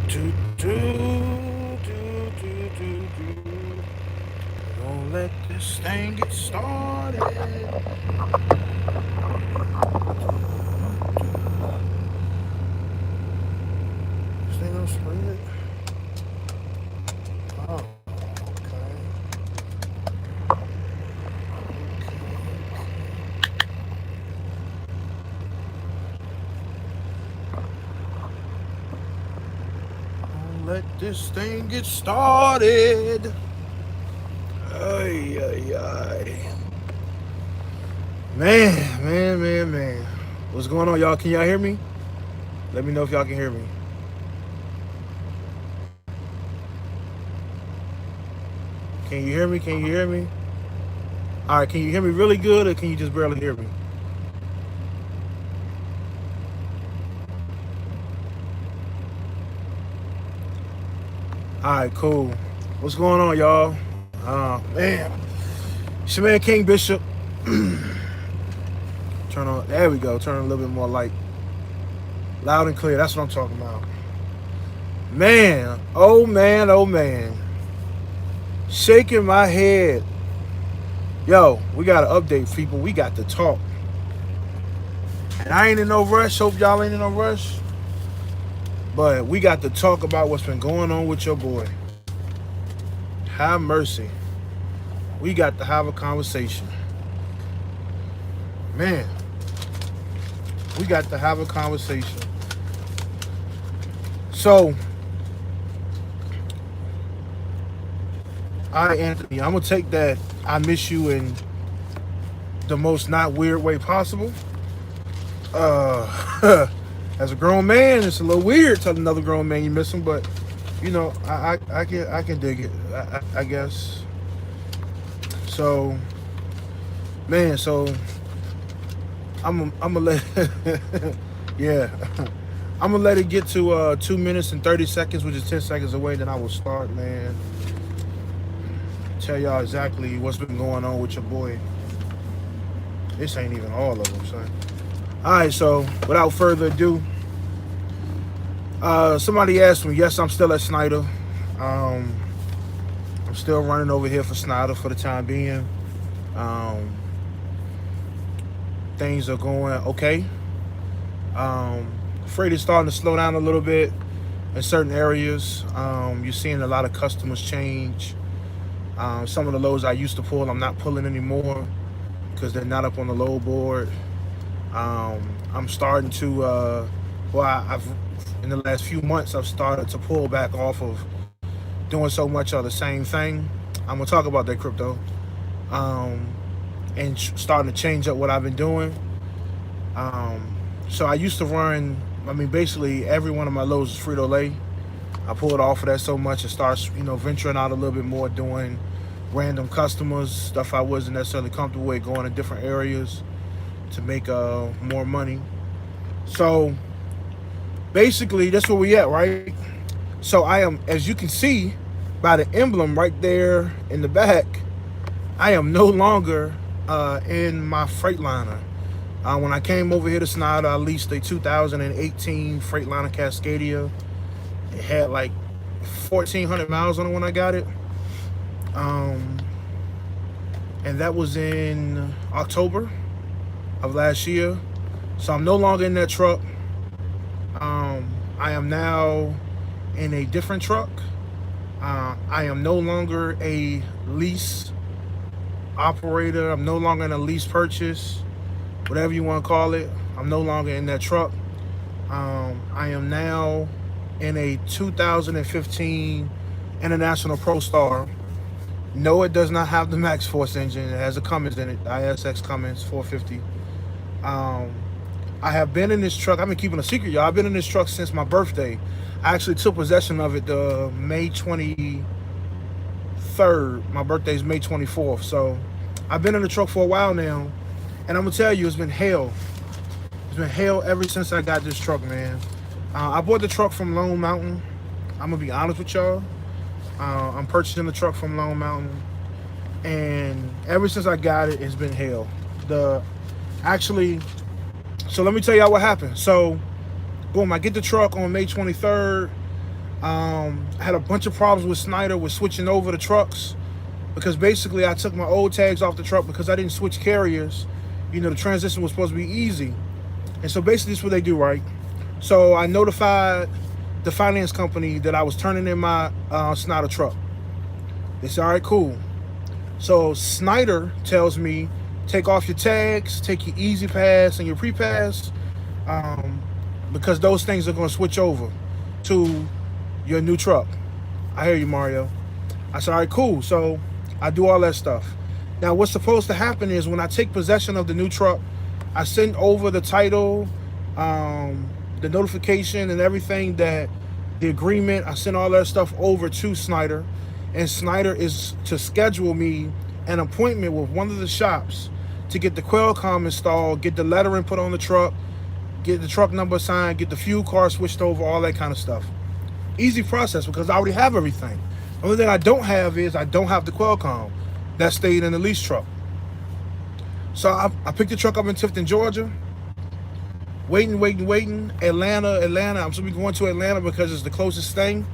Do, do, do, do, do, do. Don't let this thing get started. This thing gonna spread. Oh, okay. Don't let this thing get started. Ay, ay, ay. Man. What's going on, y'all? Can y'all hear me? Let me know if y'all can hear me. Can you hear me? Can you hear me? All right, can you hear me really good or can you just barely hear me? All right, cool. What's going on, y'all? Man, it's your man King Bishop. Turn on. There we go. Turn a little bit more light, loud and clear. That's what I'm talking about. Man, oh man, oh man. Shaking my head. Yo, we got to update people. We got to talk. And I ain't in no rush. Hope y'all ain't in no rush. But we got to talk about what's been going on with your boy. Have mercy. We got to have a conversation. Man, we got to have a conversation. So, Anthony, I'm going to take that I miss you in the most not weird way possible. As a grown man, it's a little weird telling another grown man you miss him, but you know, I can dig it. I guess. So, man, so I'm gonna let yeah, I'm gonna let it get to 2 minutes and 30 seconds, which is 10 seconds away. Then I will start, man. Tell y'all exactly what's been going on with your boy. This ain't even all of them, son. All right, so without further ado, somebody asked me. Yes, I'm still at Schneider. I'm still running over here for Schneider for the time being. Um, things are going okay. Freight is starting to slow down a little bit in certain areas. You're seeing a lot of customers change. Some of the loads I used to pull, I'm not pulling anymore because they're not up on the load board. I'm starting to, I've in the last few months, I've started to pull back off of doing so much of the same thing. I'm gonna talk about that crypto, and starting to change up what I've been doing. So I used to run. I mean, basically every one of my loads is Frito Lay. I pulled off of that so much and started, venturing out a little bit more, doing random customers, stuff I wasn't necessarily comfortable with, going to different areas to make more money. So basically, that's where we at, right? So I am, as you can see by the emblem right there in the back, I am no longer in my Freightliner. When I came over here to Schneider, I leased a 2018 Freightliner Cascadia. It had like 1,400 miles on it when I got it. And that was in October of last year. So I'm no longer in that truck. I am now in a different truck. I am no longer a lease operator. I'm no longer in a lease purchase, whatever you want to call it. I'm no longer in that truck. I am now in a 2015 International Pro Star. No, it does not have the Max Force engine. It has a Cummins in it, ISX Cummins 450. I have been in this truck. I've been keeping a secret, y'all. I've been in this truck since my birthday. I actually took possession of it May 23rd. My birthday is May 24th. So I've been in the truck for a while now. And I'm going to tell you, it's been hell. It's been hell ever since I got this truck, man. I bought the truck from Lone Mountain. I'm going to be honest with y'all. I'm purchasing the truck from Lone Mountain. And ever since I got it, it's been hell. So let me tell y'all what happened. So, boom, I get the truck on May 23rd. I had a bunch of problems with Schneider with switching over the trucks because basically I took my old tags off the truck because I didn't switch carriers. The transition was supposed to be easy. And so basically this is what they do, right? So I notified the finance company that I was turning in my Schneider truck. They said, all right, cool. So Schneider tells me, take off your tags, take your easy pass and your pre-pass, because those things are going to switch over to your new truck. I hear you, Mario. I said, all right, cool. So I do all that stuff. Now, what's supposed to happen is when I take possession of the new truck, I send over the title, the notification and everything, that the agreement, I send all that stuff over to Schneider. And Schneider is to schedule me an appointment with one of the shops to get the Qualcomm installed, get the lettering put on the truck, get the truck number assigned, get the fuel card switched over, all that kind of stuff. Easy process because I already have everything. The only thing I don't have is I don't have the Qualcomm. That stayed in the lease truck. So I picked the truck up in Tifton, Georgia. Waiting. Atlanta. I'm supposed to be going to Atlanta because it's the closest thing.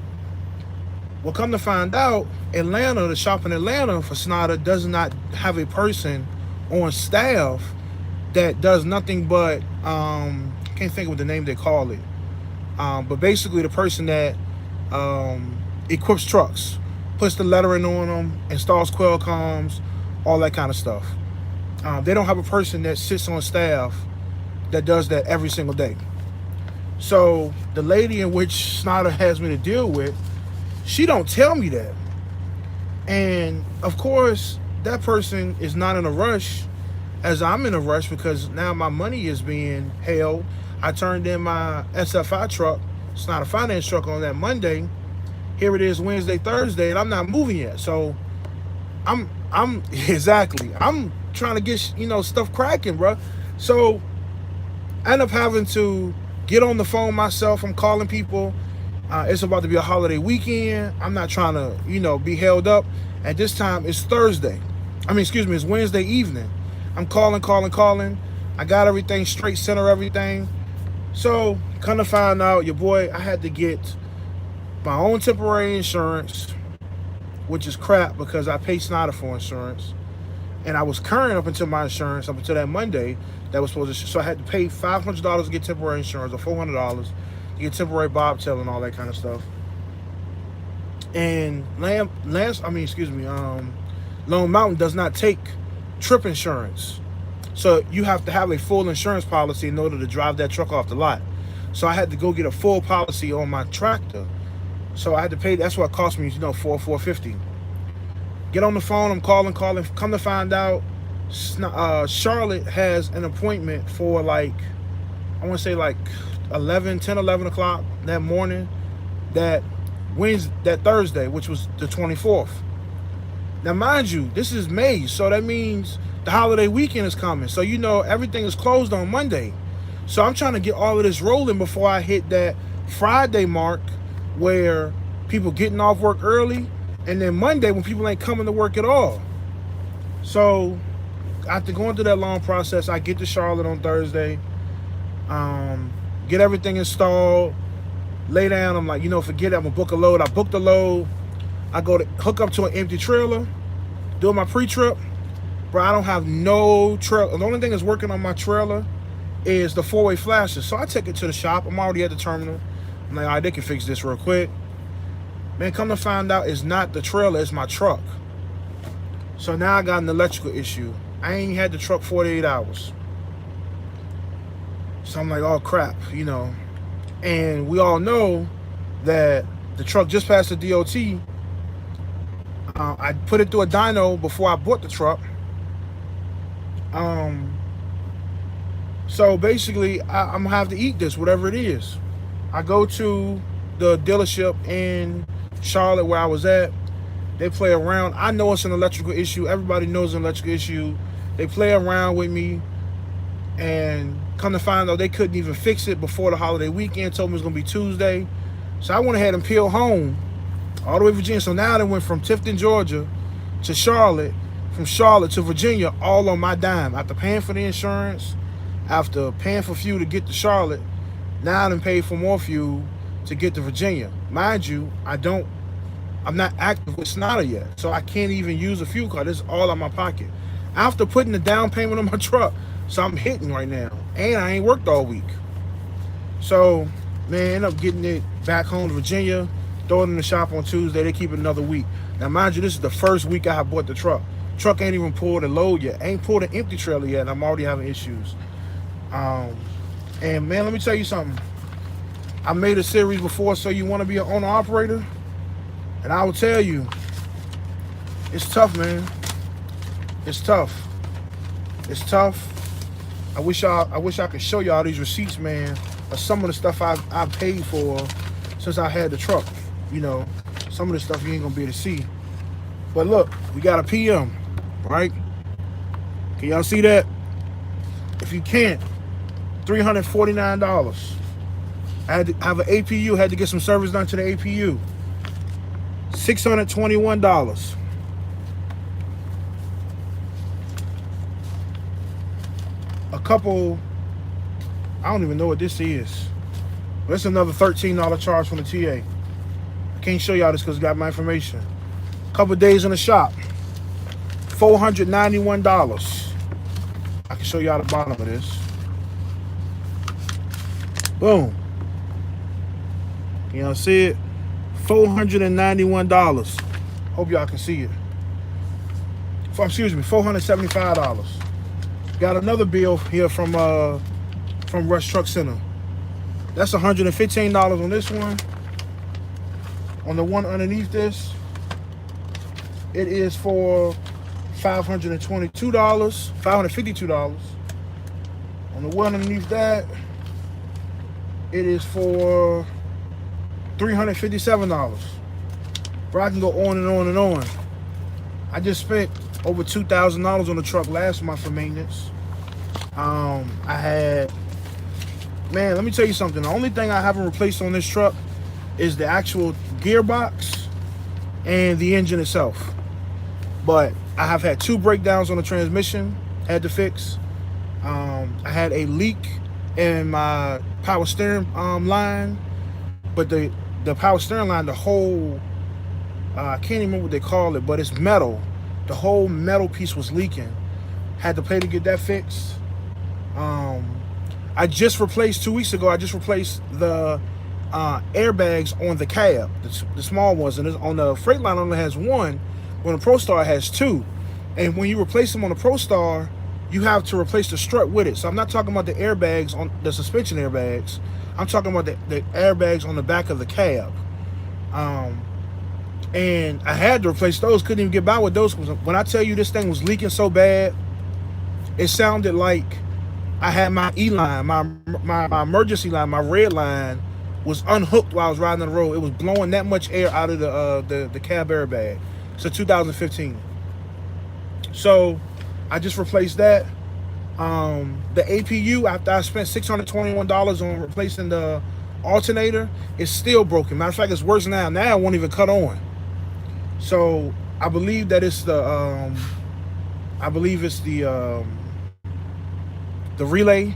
Well, come to find out, Atlanta, the shop in Atlanta for Schneider does not have a person on staff that does nothing but, can't think of what the name they call it. But basically the person that equips trucks, puts the lettering on them, installs Qualcomms, all that kind of stuff. They don't have a person that sits on staff that does that every single day. So the lady in which Schneider has me to deal with, she don't tell me that. And of course, that person is not in a rush as I'm in a rush because now my money is being held. I turned in my SFI truck, it's not a finance truck, on that Monday. Here it is Wednesday, Thursday, and I'm not moving yet. So I'm trying to get, stuff cracking, bro. So I end up having to get on the phone myself. I'm calling people. It's about to be a holiday weekend. I'm not trying to, be held up. At this time, it's Thursday. It's Wednesday evening. I'm calling. I got everything straight, center everything. So, come to find out, your boy, I had to get my own temporary insurance, which is crap because I paid Schneider for insurance. And I was current up until my insurance, up until that Monday, that was supposed to, so I had to pay $500 to get temporary insurance, or $400 to get temporary bobtail and all that kind of stuff. And Lone Mountain does not take trip insurance. So you have to have a full insurance policy in order to drive that truck off the lot. So I had to go get a full policy on my tractor. So I had to pay, that's what it cost me, $450. Get on the phone, I'm calling. Come to find out, Charlotte has an appointment for I want to say 11 o'clock that morning, that Thursday, which was the 24th. Now, mind you, this is May, so that means the holiday weekend is coming. So, everything is closed on Monday. So I'm trying to get all of this rolling before I hit that Friday mark where people getting off work early, and then Monday when people ain't coming to work at all. So after going through that long process, I get to Charlotte on Thursday, get everything installed, lay down. I'm like, forget it, I'm gonna book a load. I booked a load. I go to hook up to an empty trailer, doing my pre-trip. Bro, I don't have no trailer. The only thing that's working on my trailer is the four-way flashes. So I take it to the shop. I'm already at the terminal. I'm like, all right, they can fix this real quick. Man, come to find out, it's not the trailer, it's my truck. So now I got an electrical issue. I ain't had the truck 48 hours. So I'm like, oh crap, And we all know that the truck just passed the DOT. I put it through a dyno before I bought the truck. So basically, I'm gonna have to eat this, whatever it is. I go to the dealership in Charlotte where I was at. They play around. I know it's an electrical issue. Everybody knows it's an electrical issue. They play around with me, and come to find out they couldn't even fix it before the holiday weekend. Told me it was gonna be Tuesday. So I went ahead and peeled home all the way to Virginia. So now they went from Tifton, Georgia to Charlotte, from Charlotte to Virginia, all on my dime. After paying for the insurance, after paying for fuel to get to Charlotte, now I done paid for more fuel, to get to Virginia. Mind you, I'm not active with Schneider yet, so I can't even use a fuel card. This is all out my pocket. After putting the down payment on my truck, so I'm hitting right now, and I ain't worked all week. So, man, end up getting it back home to Virginia, throw it in the shop on Tuesday. They keep it another week. Now, mind you, this is the first week I have bought the truck. Truck ain't even pulled a load yet. Ain't pulled an empty trailer yet, and I'm already having issues. And man, let me tell you something. I made a series before, so you want to be an owner operator, and I will tell you, it's tough, man. It's tough. It's tough. I wish I could show y'all these receipts, man, of some of the stuff I've paid for since I had the truck. You know, some of the stuff you ain't gonna be able to see. But look, we got a PM, right? Can y'all see that? If you can't, $349. I had to have an APU, had to get some service done to the APU. $621. A couple, I don't even know what this is. That's another $13 charge from the TA. I can't show y'all this because I got my information. A couple days in the shop, $491. I can show y'all the bottom of this. Boom. You know, see it? $491. Hope y'all can see it. Excuse me, $475. Got another bill here from Rush Truck Center. That's $115 on this one. On the one underneath this, it is for $522, $552. On the one underneath that, it is for $357. Bro, I can go on and on and on. I just spent over $2,000 on the truck last month for maintenance. I had, man, let me tell you something. The only thing I haven't replaced on this truck is the actual gearbox and the engine itself. But I have had 2 breakdowns on the transmission, had to fix. I had a leak in my power steering line, but the power steering line, the whole, I can't even remember what they call it, but it's metal. The whole metal piece was leaking. Had to pay to get that fixed. I just replaced, 2 weeks ago, I just replaced the airbags on the cab, the small ones. And on the Freightliner only has 1, when the ProStar has 2. And when you replace them on the ProStar, you have to replace the strut with it. So I'm not talking about the airbags on the suspension airbags. I'm talking about the airbags on the back of the cab. And I had to replace those. Couldn't even get by with those. When I tell you this thing was leaking so bad, it sounded like I had my E-line, my emergency line, my red line was unhooked while I was riding on the road. It was blowing that much air out of the cab airbag. So 2015. So I just replaced that. The APU, after I spent $621 on replacing the alternator, is still broken. Matter of fact, it's worse now. Now it won't even cut on. So I believe that it's the relay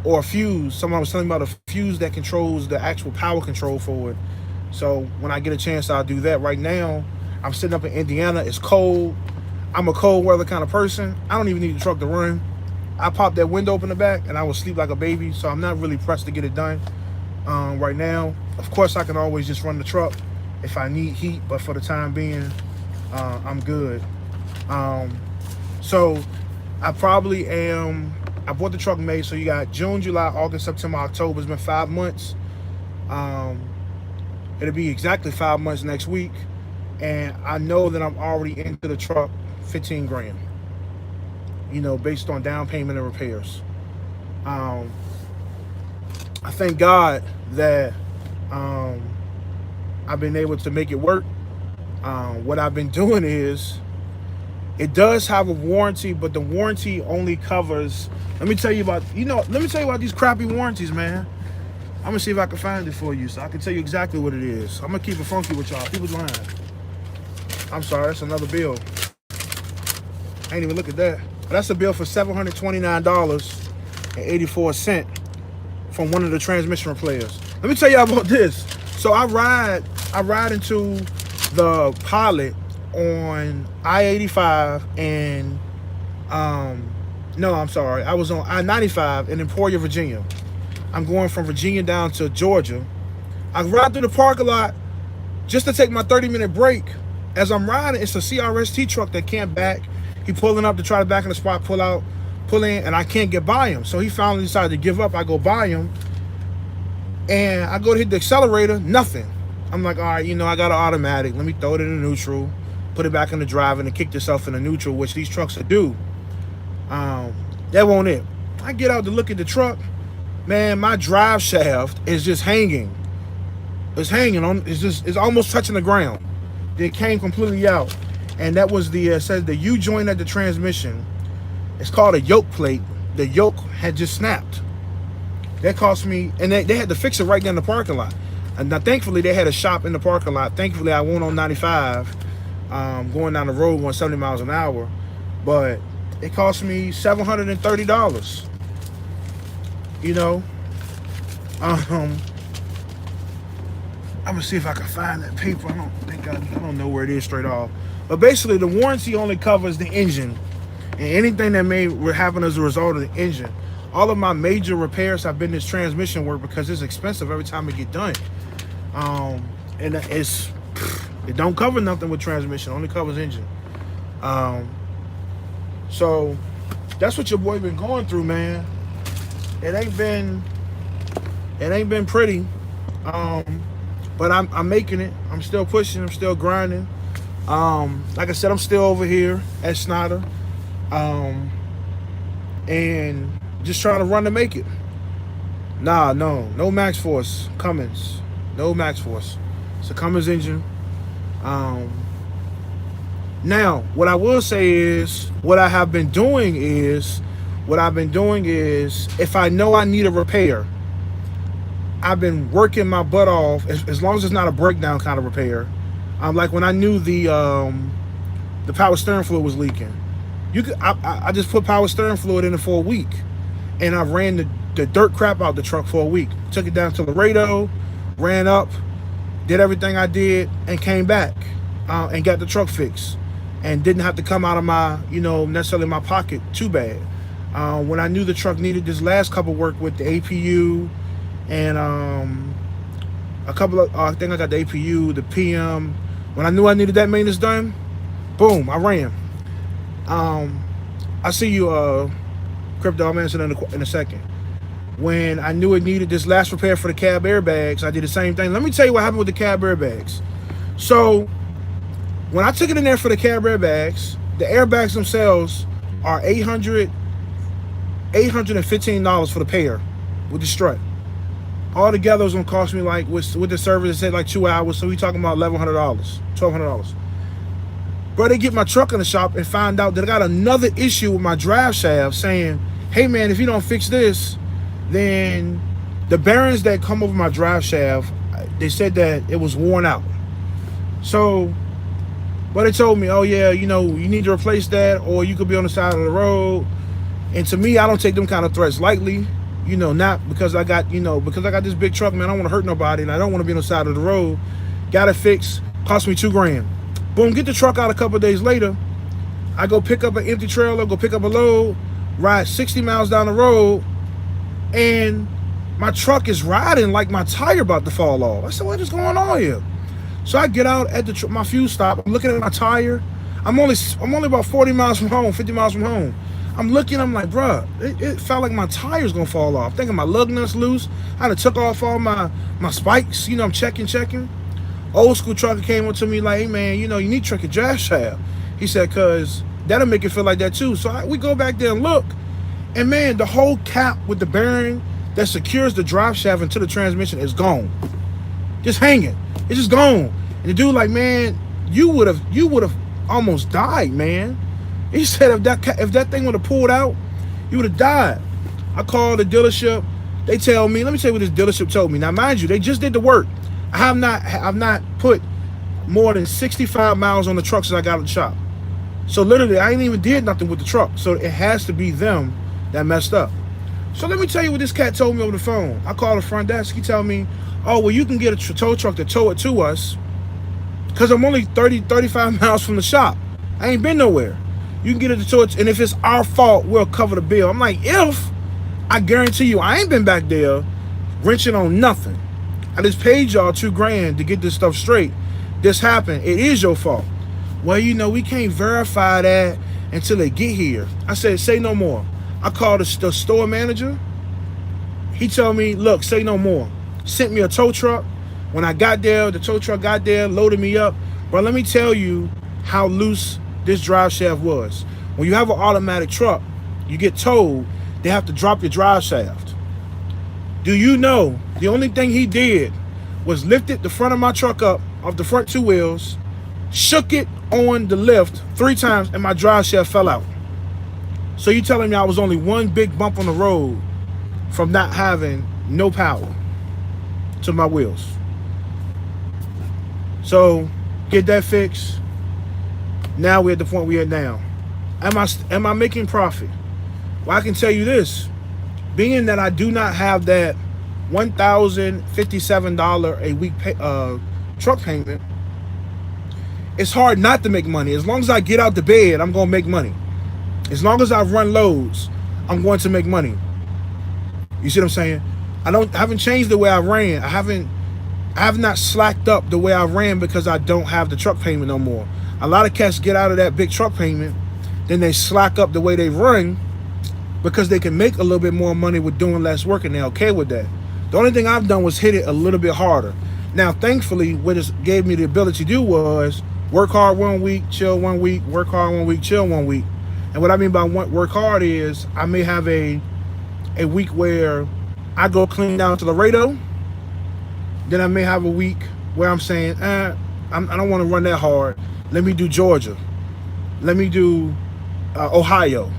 or a fuse. Someone was telling me about a fuse that controls the actual power control for it. So when I get a chance, I'll do that. Right now, I'm sitting up in Indiana. It's cold. I'm a cold weather kind of person. I don't even need the truck to run. I pop that window open in the back and I will sleep like a baby. So I'm not really pressed to get it done right now. Of course, I can always just run the truck if I need heat, but for the time being, I'm good. So I probably am, I bought the truck in May, so you got June, July, August, September, October. It's been 5 months. It'll be exactly 5 months next week. And I know that I'm already into the truck 15 grand, you know, based on down payment and repairs. I thank God that I've been able to make it work. What I've been doing is, it does have a warranty, but the warranty only covers, let me tell you about these crappy warranties, man. I'm gonna see if I can find it for you so I can tell you exactly what it is. I'm gonna keep it funky with y'all. People's lying. I'm sorry, that's another bill. I ain't even look at that. That's a bill for $729.84 from one of the transmission repairs. Let me tell y'all about this. So I ride into the pilot on I-85 and no, I'm sorry. I was on I-95 in Emporia, Virginia. I'm going from Virginia down to Georgia. I ride through the parking lot just to take my 30-minute break. As I'm riding, it's a CRST truck that can't back. He pulling up to try to back in the spot, pull out, pull in, and I can't get by him. So he finally decided to give up. I go by him, and I go to hit the accelerator, nothing. I'm like, all right, I got an automatic. Let me throw it in the neutral, put it back in the drive, and kick yourself in the neutral, which these trucks will do. That won't it. I get out to look at the truck. Man, my drive shaft is just hanging. It's hanging on. It's almost touching the ground. It came completely out, and that was says the U joint at the transmission. It's called a yoke plate. The yoke had just snapped. That cost me, and they had to fix it right there in the parking lot. And now, thankfully, they had a shop in the parking lot. Thankfully, I went on 95, going down the road, going 70 miles an hour, but it cost me $730. I'm gonna see if I can find that paper. I don't know where it is straight off. But basically, the warranty only covers the engine and anything that may happen as a result of the engine. All of my major repairs have been this transmission work because it's expensive every time it get done. And it don't cover nothing with transmission, only covers engine. So that's what your boy been going through, man. It ain't been pretty. But I'm making it. I'm still pushing. I'm still grinding. Like I said, I'm still over here at Schneider, and just trying to run to make it. No Max Force Cummins. No Max Force. It's a Cummins engine. Now, what I will say is, what I've been doing is, if I know I need a repair, I've been working my butt off, as long as it's not a breakdown kind of repair. Like when I knew the power steering fluid was leaking, I just put power steering fluid in it for a week, and I ran the dirt crap out the truck for a week. Took it down to Laredo, ran up, did everything I did, and came back and got the truck fixed, and didn't have to come out of my, necessarily my pocket too bad. When I knew the truck needed this last couple work with the APU and a couple of, I think I got the APU, the PM. When I knew I needed that maintenance done, boom, I ran. I see you, Crypto. I'm answering in a second. When I knew it needed this last repair for the cab airbags, I did the same thing. Let me tell you what happened with the cab airbags. So when I took it in there for the cab airbags, the airbags themselves are $815 for the pair with the strut. All together it's gonna cost me, like, with the service, it said like 2 hours, so we talking about $1,100, $1,200. Bro, they get my truck in the shop and find out that I got another issue with my drive shaft, saying, hey man, if you don't fix this, then the bearings that come over my drive shaft, they said that it was worn out. So, but they told me, oh yeah, you need to replace that, or you could be on the side of the road. And to me, I don't take them kind of threats lightly. Not because I got, because I got this big truck, man, I don't want to hurt nobody, and I don't want to be on the side of the road. Got it fixed, cost me $2,000. Boom, get the truck out a couple of days later. I go pick up an empty trailer, go pick up a load, ride 60 miles down the road, and my truck is riding like my tire about to fall off. I said, what is going on here? So I get out at my fuel stop. I'm looking at my tire. I'm only about 40 miles from home, 50 miles from home. I'm looking, I'm like, bruh, it felt like my tire's gonna fall off. Thinking my lug nuts loose. I done took off all my spikes. I'm checking. Old school trucker came up to me like, hey man, you need to check your drive shaft. He said, cause that'll make it feel like that too. So we go back there and look, and man, the whole cap with the bearing that secures the drive shaft into the transmission is gone. Just hanging. It's just gone. And the dude like, man, you would have almost died, man. He said if that thing would have pulled out, you would have died. I called the dealership. They tell me, let me tell you what this dealership told me. Now, mind you, they just did the work. I've not put more than 65 miles on the truck since I got out of the shop. So literally, I ain't even did nothing with the truck. So it has to be them that messed up. So let me tell you what this cat told me over the phone. I called the front desk. He told me, oh, well, you can get a tow truck to tow it to us because I'm only 35 miles from the shop. I ain't been nowhere. You can get it to tow it, and if it's our fault, we'll cover the bill. I'm like, if? I guarantee you, I ain't been back there wrenching on nothing. I just paid y'all $2,000 to get this stuff straight. This happened. It is your fault. Well, we can't verify that until they get here. I said, say no more. I called the store manager. He told me, look, say no more. Sent me a tow truck. When I got there, the tow truck got there, loaded me up. But let me tell you how loose this drive shaft was. When you have an automatic truck, you get towed, they have to drop your drive shaft. Do you know the only thing he did was lifted the front of my truck up off the front two wheels, shook it on the lift 3 times, and my drive shaft fell out. So you telling me I was only one big bump on the road from not having no power to my wheels. So get that fixed. Now we're at the point we're at now. Am I making profit? Well, I can tell you this. Being that I do not have that $1,057 a week truck payment, it's hard not to make money. As long as I get out the bed, I'm going to make money. As long as I run loads, I'm going to make money. You see what I'm saying? I haven't changed the way I ran. I have not slacked up the way I ran because I don't have the truck payment no more. A lot of cats get out of that big truck payment, then they slack up the way they run because they can make a little bit more money with doing less work, and they're okay with that. The only thing I've done was hit it a little bit harder. Now, thankfully, what it gave me the ability to do was work hard 1 week, chill 1 week, work hard 1 week, chill 1 week. And what I mean by work hard is I may have a week where I go clean down to Laredo. Then I may have a week where I'm saying, I don't want to run that hard. Let me do Georgia. Let me do Ohio.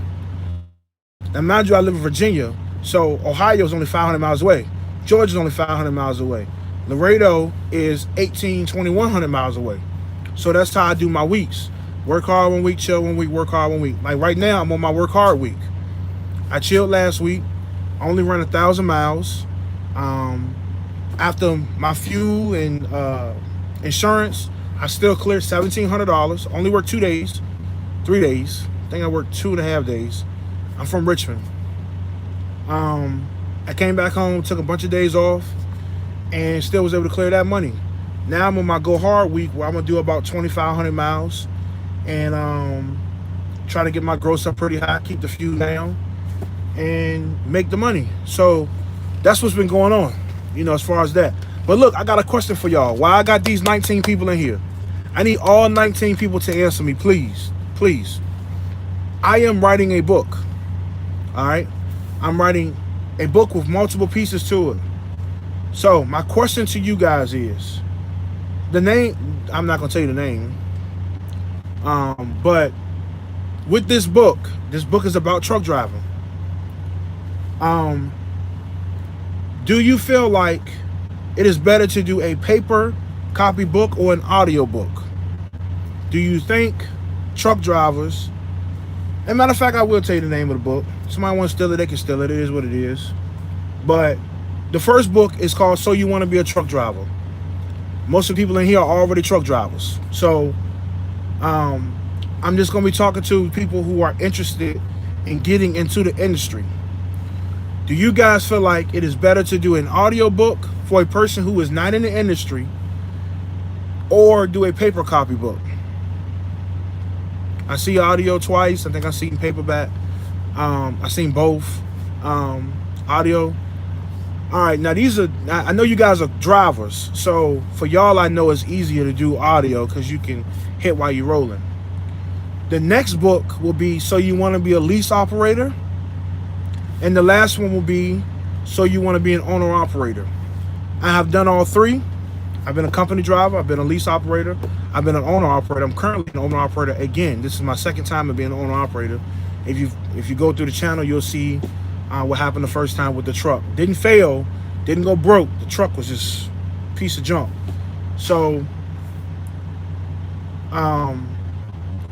Now, mind you, I live in Virginia, so Ohio is only 500 miles away. Georgia's only 500 miles away. Laredo is 2,100 miles away. So that's how I do my weeks. Work hard 1 week, chill 1 week, work hard 1 week. Like right now, I'm on my work hard week. I chilled last week. I only ran 1,000 miles. After my fuel and insurance, I still cleared $1,700. Only worked 2 days, 3 days. I think I worked 2.5 days. I'm from Richmond. I came back home, took a bunch of days off, and still was able to clear that money. Now I'm on my go hard week where I'm gonna do about 2,500 miles and try to get my gross up pretty high, keep the fuel down, and make the money. So that's what's been going on, as far as that. But look, I got a question for y'all. Why I got these 19 people in here? I need all 19 people to answer me, please. Please. I am writing a book. All right? I'm writing a book with multiple pieces to it. So my question to you guys is, the name, I'm not going to tell you the name, but with this book is about truck driving. Do you feel like it is better to do a paper copy book or an audio book? Do you think truck drivers, and matter of fact, I will tell you the name of the book. Somebody wants to steal it, they can steal it. It is what it is. But the first book is called So You Want to Be a Truck Driver. Most of the people in here are already truck drivers. So I'm just going to be talking to people who are interested in getting into the industry. Do you guys feel like it is better to do an audio book for a person who is not in the industry, or do a paper copy book? I see audio twice. I think I've seen paperback. I've seen both. Audio. All right, now I know you guys are drivers, so for y'all I know it's easier to do audio because you can hit while you're rolling. The next book will be So You Want to Be a Lease Operator, and the last one will be So You Want to Be an Owner Operator. I have done all three. I've been a company driver, I've been a lease operator, I've been an owner operator. I'm currently an owner operator again. This is my second time of being an owner operator. If you go through the channel, you'll see what happened the first time with the truck. Didn't fail, didn't go broke. The truck was just a piece of junk. So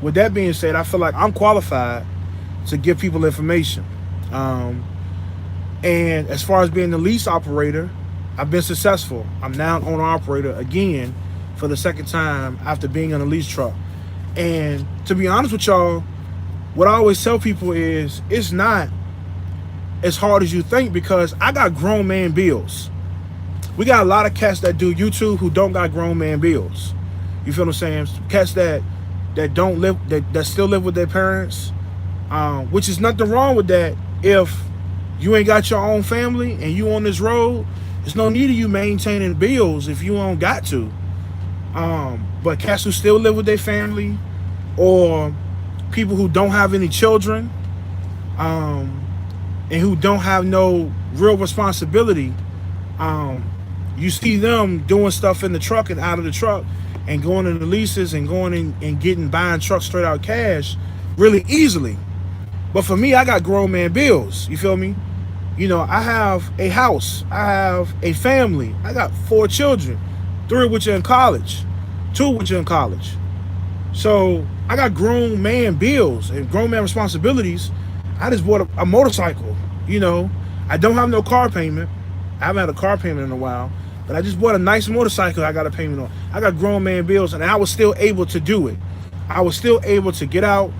with that being said, I feel like I'm qualified to give people information. And as far as being the lease operator, I've been successful. I'm now an owner operator again for the second time after being on a lease truck. And to be honest with y'all, what I always tell people is it's not as hard as you think, because I got grown man bills. We got a lot of cats that do YouTube who don't got grown man bills. You feel what I'm saying? Cats that don't live, that still live with their parents, which is nothing wrong with that. If you ain't got your own family and you on this road, there's no need of you maintaining bills if you don't got to. But cats who still live with their family, or people who don't have any children, and who don't have no real responsibility, you see them doing stuff in the truck and out of the truck, and going into leases and going in and buying trucks straight out cash really easily. But for me, I got grown man bills. You feel me? You know, I have a house, I have a family, I got 4 children, 3 of which are in college, 2 of which are in college. So I got grown man bills and grown man responsibilities. I just bought a motorcycle. You know, I don't have no car payment. I haven't had a car payment in a while, but I just bought a nice motorcycle I got a payment on. I got grown man bills, and I was still able to do it. I was still able to get out,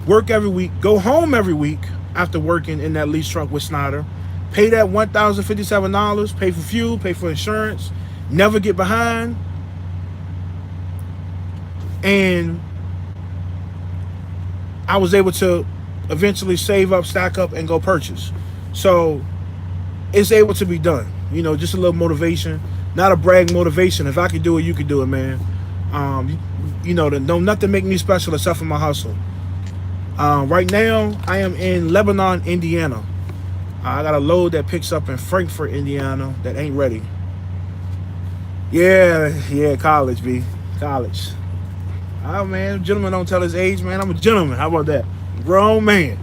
work every week, go home every week after working in that lease truck with Schneider, pay that $1,057, pay for fuel, pay for insurance, never get behind. And I was able to eventually save up, stack up, and go purchase. So it's able to be done. You know, just a little motivation, not a brag motivation. If I could do it, you could do it, man. You know, nothing make me special except for my hustle. Right now, I am in Lebanon, Indiana. I got a load that picks up in Frankfort, Indiana that ain't ready. Yeah, college, B. College. Oh, man, gentleman don't tell his age, man. I'm a gentleman. How about that? Grown man.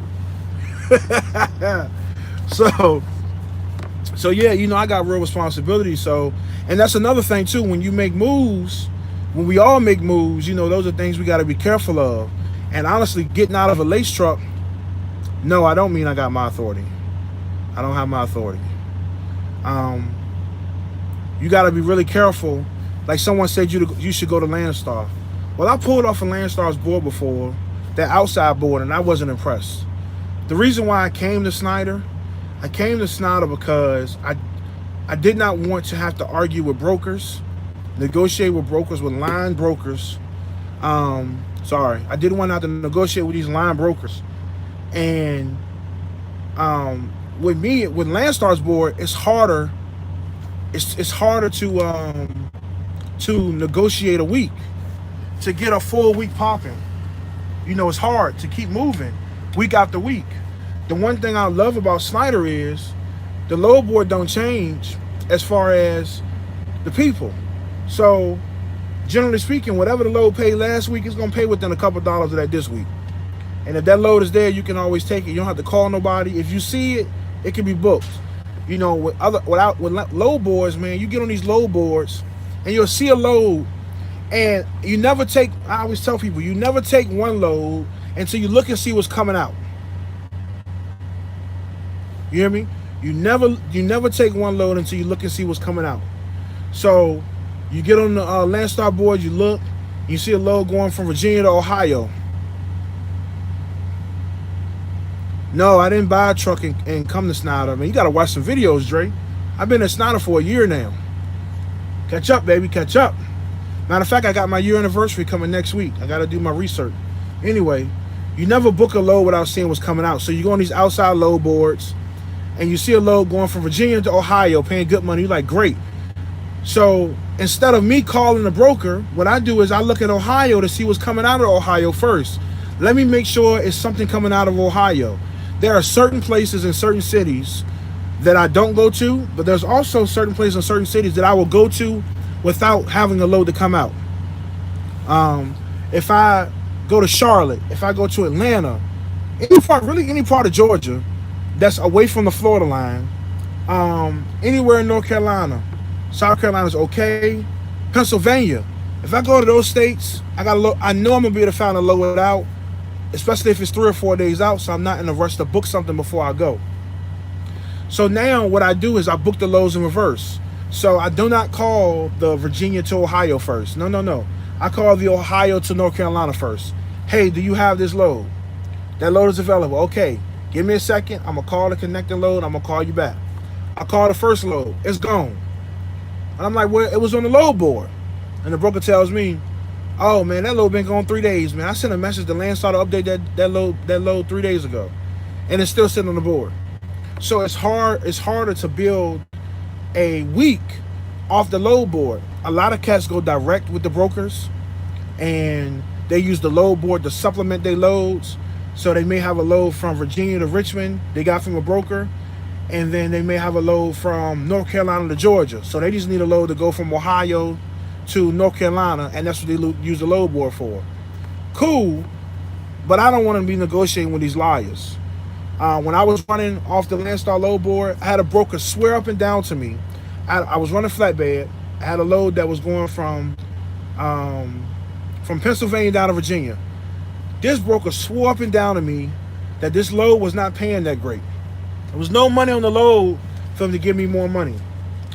So yeah, you know, I got real responsibility. So, and that's another thing too. When you make moves, when we all make moves, you know, those are things we got to be careful of. And honestly, getting out of a lace truck, no, I don't mean I got my authority. I don't have my authority. You got to be really careful. Like someone said, you should go to Landstar. Well, I pulled off a Landstar's board before, that outside board, and I wasn't impressed. The reason why I came to Schneider because I did not want to have to argue with brokers, negotiate with brokers, with line brokers. I didn't want to have to negotiate with these line brokers. And with Landstar's board, it's harder. It's harder to negotiate a week, to get a full week popping. You know, it's hard to keep moving week after week. The one thing I love about Schneider is the load board don't change as far as the people. So generally speaking, whatever the load paid last week is going to pay within a couple dollars of that this week. And if that load is there, you can always take it. You don't have to call nobody. If you see it, it can be booked. You know, with load boards, man, you get on these load boards and you'll see a load, and you never take, I always tell people, you never take one load until you look and see what's coming out. You hear me? You never take one load until you look and see what's coming out. So you get on the Landstar board, you look, you see a load going from Virginia to Ohio. No, I didn't buy a truck and come to Schneider. Man, you got to watch some videos, Dre. I've been at Schneider for a year now. Catch up, baby, catch up. Matter of fact, I got my year anniversary coming next week. I got to do my research. Anyway, you never book a load without seeing what's coming out. So you go on these outside load boards, and you see a load going from Virginia to Ohio, paying good money. You're like, great. So instead of me calling the broker, what I do is I look at Ohio to see what's coming out of Ohio first. Let me make sure it's something coming out of Ohio. There are certain places in certain cities that I don't go to, but there's also certain places in certain cities that I will go to without having a load to come out. If I go to Charlotte, if I go to Atlanta, any part of Georgia that's away from the Florida line, anywhere in North Carolina, South Carolina's okay, Pennsylvania. If I go to those states, I know I'm gonna be able to find a load out, especially if it's 3 or 4 days out, so I'm not in a rush to book something before I go. So now what I do is I book the loads in reverse. So I do not call the Virginia to Ohio first. No, no, no. I call the Ohio to North Carolina first. Hey, do you have this load? That load is available. Okay, give me a second. I'm going to call the connecting load. I'm going to call you back. I call the first load. It's gone. And I'm like, well, it was on the load board. And the broker tells me, oh, man, that load been gone 3 days, man. I sent a message to Landstar to update that load 3 days ago. And it's still sitting on the board. So it's harder to build a week off the load board. A lot of cats go direct with the brokers, and they use the load board to supplement their loads. So they may have a load from Virginia to Richmond they got from a broker, and then they may have a load from North Carolina to Georgia. So they just need a load to go from Ohio to North Carolina, and that's what they use the load board for. Cool, but I don't want to be negotiating with these liars. When I was running off the Landstar load board, I had a broker swear up and down to me. I was running flatbed. I had a load that was going from Pennsylvania down to Virginia. This broker swore up and down to me that this load was not paying that great. There was no money on the load for him to give me more money.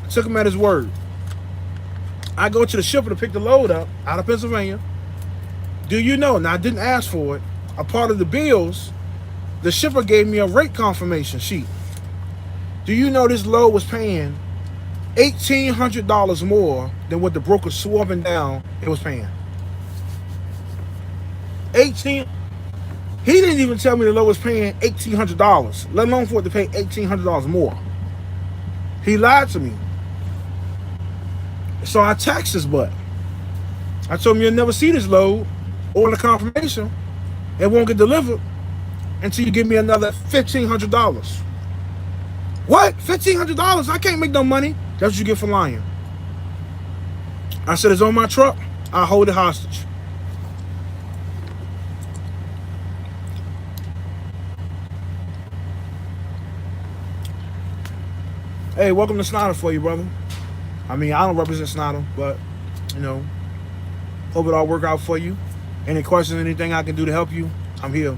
I took him at his word. I go to the shipper to pick the load up out of Pennsylvania. Do you know? Now, I didn't ask for it. A part of the bills, the shipper gave me a rate confirmation sheet. Do you know this load was paying $1,800 more than what the broker swore up and down it was paying? 18. He didn't even tell me the load was paying $1,800, let alone for it to pay $1,800 more. He lied to me. So I taxed his butt. I told him you'll never see this load or the confirmation. It won't get delivered until you give me another $1,500. What? $1,500? I can't make no money. That's what you get for lying. I said, it's on my truck. I'll hold it hostage. Hey, welcome to Schneider for you, brother. I mean, I don't represent Schneider, but, you know, hope it all work out for you. Any questions, anything I can do to help you, I'm here.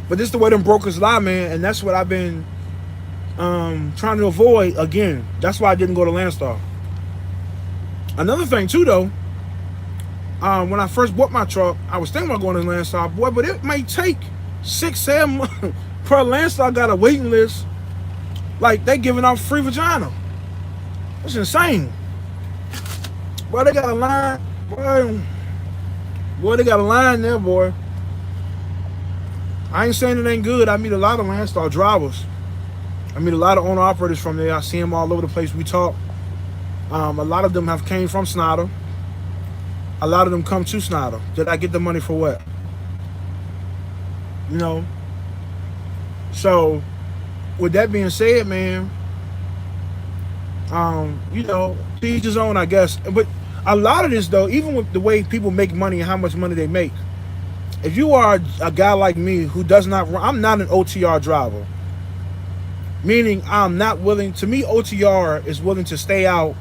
But this is the way them brokers lie, man, and that's what I've been trying to avoid. Again, that's why I didn't go to Landstar. Another thing, too, though, when I first bought my truck, I was thinking about going to Landstar, boy, but it may take 6-7 months. Per Landstar got a waiting list. Like, they giving out free vagina. That's insane. Boy, they got a line. Boy, they got a line there, boy. I ain't saying it ain't good. I meet a lot of Landstar drivers. I meet a lot of owner-operators from there. I see them all over the place. We talk. A lot of them have came from Schneider. A lot of them come to Schneider. Did I get the money for what? You know? So, with that being said, man, you know, to each his own, I guess. But a lot of this, though, even with the way people make money and how much money they make, if you are a guy like me who does not run, I'm not an OTR driver. Meaning I'm not willing, to me, OTR is willing to stay out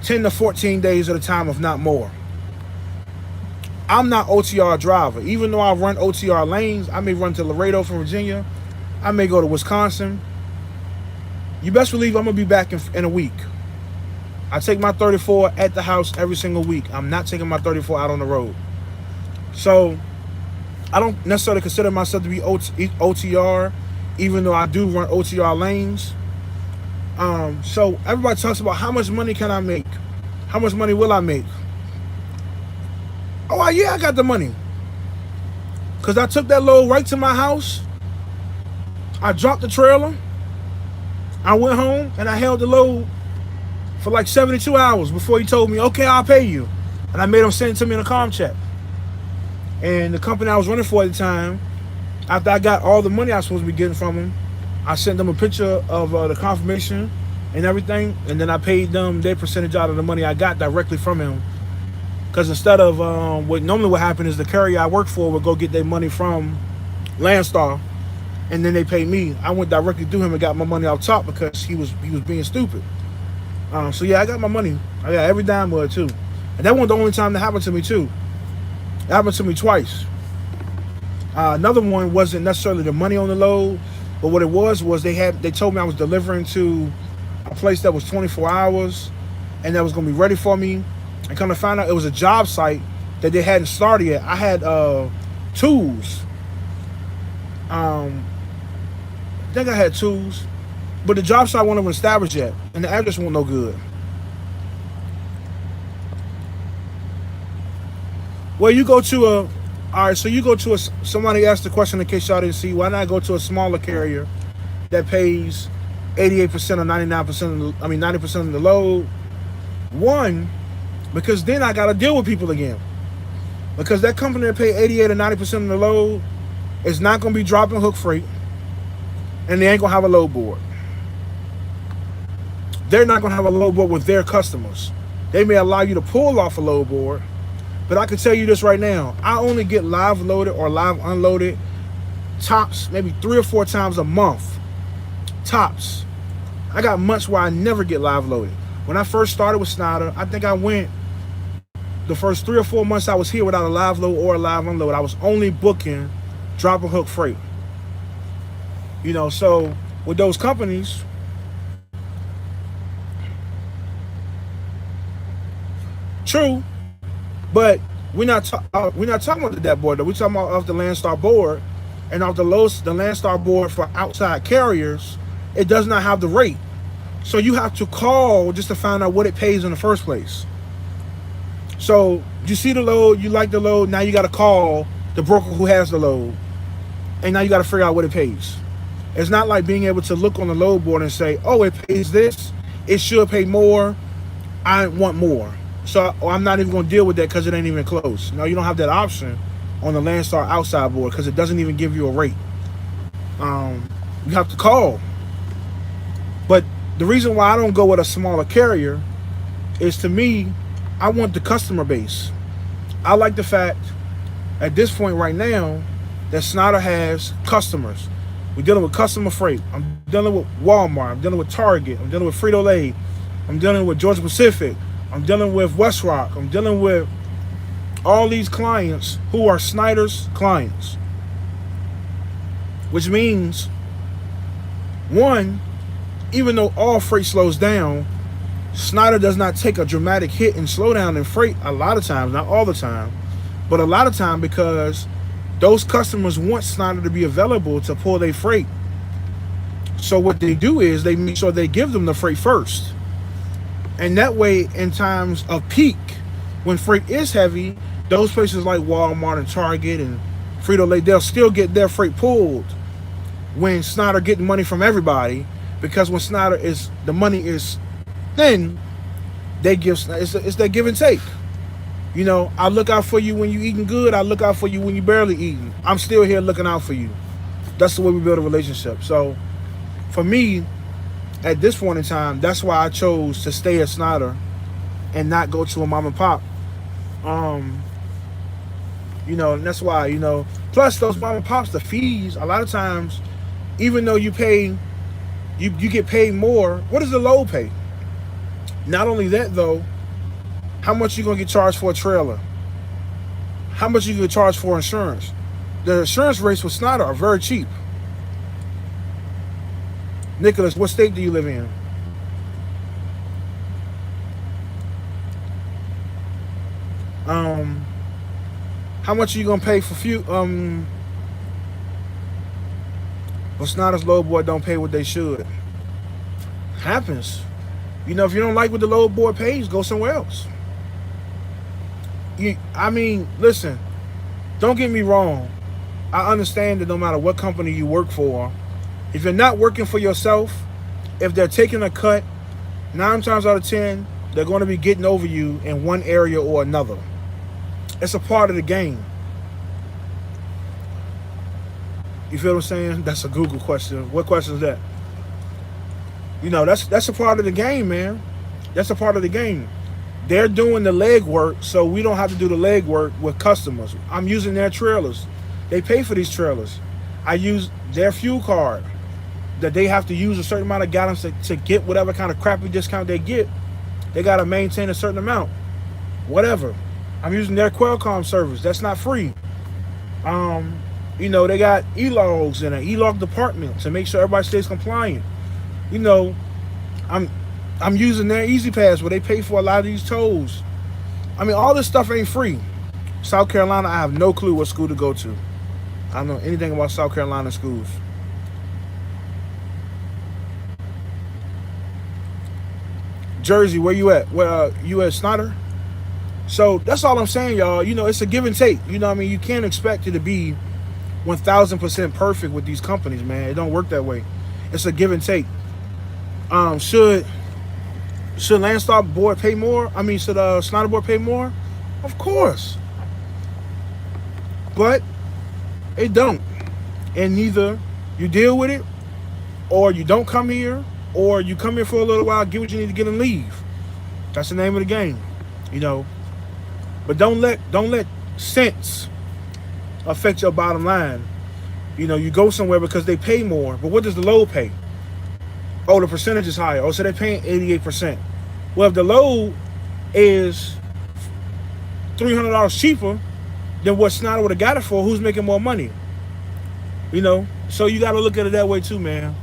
10 to 14 days at a time, if not more. I'm not OTR driver. Even though I run OTR lanes, I may run to Laredo from Virginia. I may go to Wisconsin. You best believe I'm going to be back in a week. I take my 34 at the house every single week. I'm not taking my 34 out on the road. So I don't necessarily consider myself to be OTR, even though I do run OTR lanes. So everybody talks about how much money can I make? How much money will I make? Oh, yeah, I got the money. Because I took that load right to my house. I dropped the trailer. I went home and I held the load for like 72 hours before he told me, okay, I'll pay you. And I made him send it to me in a calm check. And the company I was running for at the time, after I got all the money I was supposed to be getting from him, I sent them a picture of the confirmation and everything. And then I paid them their percentage out of the money I got directly from him. Because instead of what normally would happen is the carrier I work for would go get their money from Landstar, and then they pay me. I went directly to him and got my money off top because he was being stupid. So yeah, I got my money. I got every dime of it too. And that wasn't the only time that happened to me too. It happened to me twice. Another one wasn't necessarily the money on the load. But what it was they told me I was delivering to a place that was 24 hours and that was gonna be ready for me. And come to find out, it was a job site that they hadn't started yet. I had tools. I think I had tools, but the job site wasn't established yet, and the address wasn't no good. Well, you go to all right, so you go to somebody asked the question in case y'all didn't see, why not go to a smaller carrier that pays 88% or 99%, 90% of the load? One, because then I got to deal with people again. Because that company that pay 88 or 90% of the load is not going to be dropping hook freight, and they ain't going to have a load board. They're not going to have a load board with their customers. They may allow you to pull off a load board, but I can tell you this right now. I only get live loaded or live unloaded tops maybe 3 or 4 times a month. Tops. I got months where I never get live loaded. When I first started with Schneider, I think I went the first 3 or 4 months I was here without a live load or a live unload. I was only booking drop and hook freight. So with those companies, true, but we're not talking about that board though. We're talking about off the Landstar board, and off the Landstar board for outside carriers, it does not have the rate. So you have to call just to find out what it pays in the first place. So you see the load, you like the load, now you got to call the broker who has the load, and now you got to figure out what it pays. It's not like being able to look on the load board and say, oh, it pays this, it should pay more, I want more. So I'm not even going to deal with that because it ain't even close. No, you don't have that option on the Landstar outside board because it doesn't even give you a rate. You have to call. But the reason why I don't go with a smaller carrier is, to me, I want the customer base. I like the fact at this point right now that Schneider has customers. We're dealing with customer freight. I'm dealing with Walmart. I'm dealing with Target. I'm dealing with Frito-Lay. I'm dealing with Georgia Pacific. I'm dealing with WestRock. I'm dealing with all these clients who are Schneider's clients. Which means, one, even though all freight slows down, Schneider does not take a dramatic hit and slow down in freight a lot of times, not all the time, but a lot of time, because those customers want Schneider to be available to pull their freight. So what they do is they make sure they give them the freight first. And that way, in times of peak, when freight is heavy, those places like Walmart and Target and Frito-Lay, they'll still get their freight pulled when Schneider getting money from everybody, because when Schneider the money is thin, they give, it's that give and take. I look out for you when you eating good. I look out for you when you barely eating. I'm still here looking out for you. That's the way we build a relationship. So for me, at this point in time, that's why I chose to stay at Schneider and not go to a mom and pop. And that's why, plus those mom and pops, the fees, a lot of times, even though you get paid more, what does the load pay? Not only that though, how much you gonna get charged for a trailer? How much you gonna charge for insurance? The insurance rates with Schneider are very cheap. Nicholas, what state do you live in? How much are you gonna pay for fuel? Well, Schneider's load board don't pay what they should. Happens. If you don't like what the load board pays, go somewhere else. Listen, don't get me wrong. I understand that no matter what company you work for, if you're not working for yourself, if they're taking a cut, 9 times out of 10, they're going to be getting over you in one area or another. It's a part of the game. You feel what I'm saying? That's a Google question. What question is that? That's a part of the game, man. That's a part of the game. They're doing the legwork, so we don't have to do the legwork with customers. I'm using their trailers. They pay for these trailers. I use their fuel card that they have to use a certain amount of gallons to get whatever kind of crappy discount they get. They got to maintain a certain amount. Whatever. I'm using their Qualcomm service. That's not free. You know, they got e-logs and an e-log department to make sure everybody stays compliant. You know, I'm I'm using their Easy Pass where they pay for a lot of these tolls. I mean, all this stuff ain't free. South Carolina, I have no clue what school to go to. I don't know anything about South Carolina schools. Jersey, where you at? Where you at, Schneider? So that's all I'm saying, y'all. You know, it's a give and take. You know what I mean? You can't expect it to be 1,000% perfect with these companies, man. It don't work that way. It's a give and take. Should Landstar board pay more? I mean, should Schneider board pay more? Of course, but it don't. And neither you deal with it, or you don't come here, or you come here for a little while, get what you need to get, and leave. That's the name of the game, you know. But don't let cents affect your bottom line. You know, you go somewhere because they pay more, but what does the load pay? Oh, the percentage is higher. Oh, so they're paying 88%. Well, if the load is $300 cheaper than what Schneider would have got it for, who's making more money? You know, so you got to look at it that way too, man.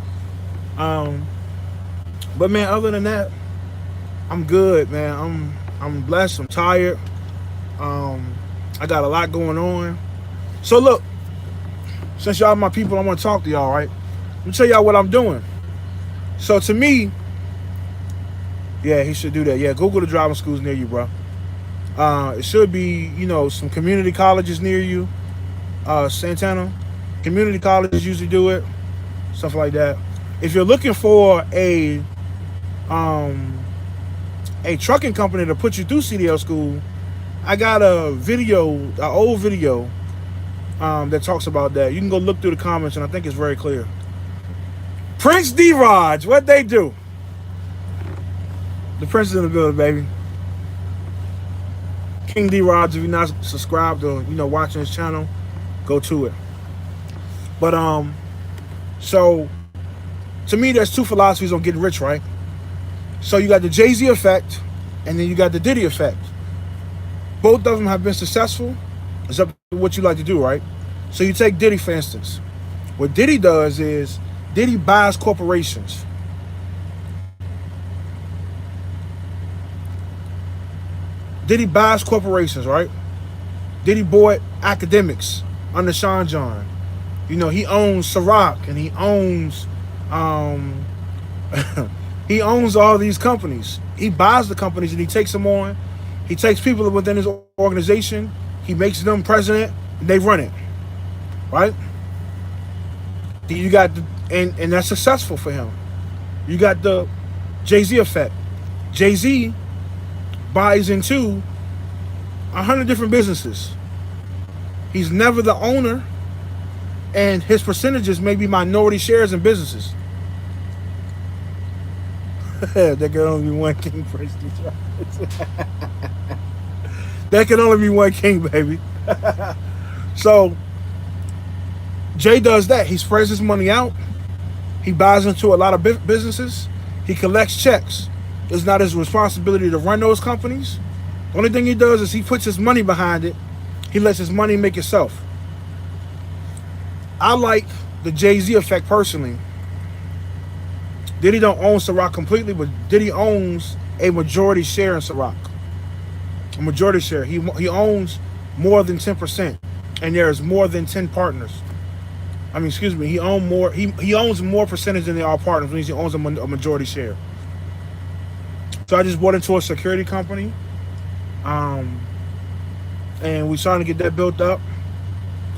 But man, other than that, I'm good, man. I'm blessed. I'm tired. I got a lot going on. So look, since y'all my people, I want to talk to y'all, right? Let me tell y'all what I'm doing. So to me, yeah, he should do that. Yeah, Google the driving schools near you, bro. It should be, you know, some community colleges near you. Santana, community colleges usually do it, stuff like that. If you're looking for a trucking company to put you through CDL school, I got a video, an old video, that talks about that. You can go look through the comments, and I think it's very clear. Prince D-Raj, what they do? The Prince is in the building, baby. King D-Raj, if you're not subscribed or, you know, watching his channel, go to it. But so to me, there's two philosophies on getting rich, right? So you got the Jay-Z effect, and then you got the Diddy effect. Both of them have been successful. It's up to what you like to do, right? So you take Diddy, for instance. What Diddy does is Diddy buys corporations. Diddy buys corporations, right? Diddy bought academics under Sean John. You know, he owns Ciroc, and he owns he owns all these companies. He buys the companies and he takes them on. He takes people within his organization. He makes them president, and they run it, right? You got the, and that's successful for him. You got the Jay-Z effect. Jay-Z buys into 100 different businesses. He's never the owner, and his percentages may be minority shares in businesses. There can only be one king, Prince. There can only be one king, baby. So Jay does that. He spreads his money out. He buys into a lot of businesses. He collects checks. It's not his responsibility to run those companies. The only thing he does is he puts his money behind it. He lets his money make itself. I like the Jay-Z effect personally. Diddy don't own Ciroc completely, but Diddy owns a majority share in Ciroc. A majority share. He owns more than 10%, and there's more than 10 partners. I mean, excuse me. He owns more percentage than they are partners, which means he owns a majority share. So I just bought into a security company, and we're starting to get that built up.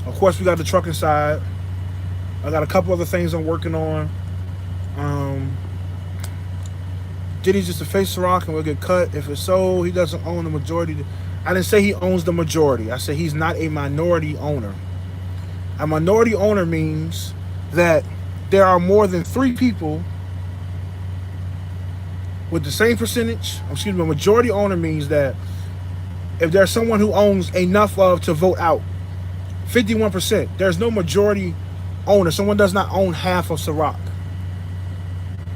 Of course, we got the trucking side. I got a couple other things I'm working on. Diddy's just a face of rock and will get cut. If it's so, he doesn't own the majority. I didn't say he owns the majority. I said he's not a minority owner. A minority owner means that there are more than 3 people with the same percentage. Excuse me, a majority owner means that if there's someone who owns enough of to vote out, 51%, there's no majority owner. Someone does not own half of Ciroc.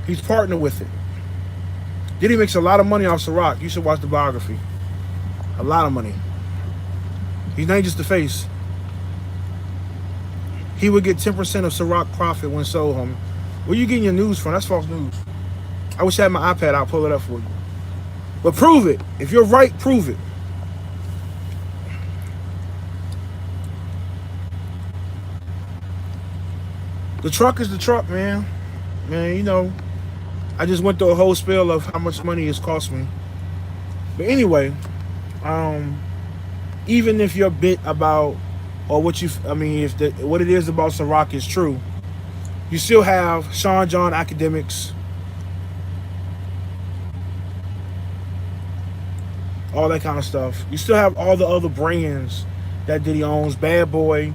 He's partnered with it. Diddy makes a lot of money off Ciroc. You should watch the biography. A lot of money. He's not just the face. He would get 10% of Ciroc profit when sold, homie. Where you getting your news from? That's false news. I wish I had my iPad. I'll pull it up for you. But prove it. If you're right, prove it. The truck is the truck, man. Man, you know, I just went through a whole spiel of how much money it's cost me. But anyway, um, even if your bit about or what you, I mean, if what it is about Ciroc is true, you still have Sean John academics, all that kind of stuff. You still have all the other brands that Diddy owns, Bad Boy,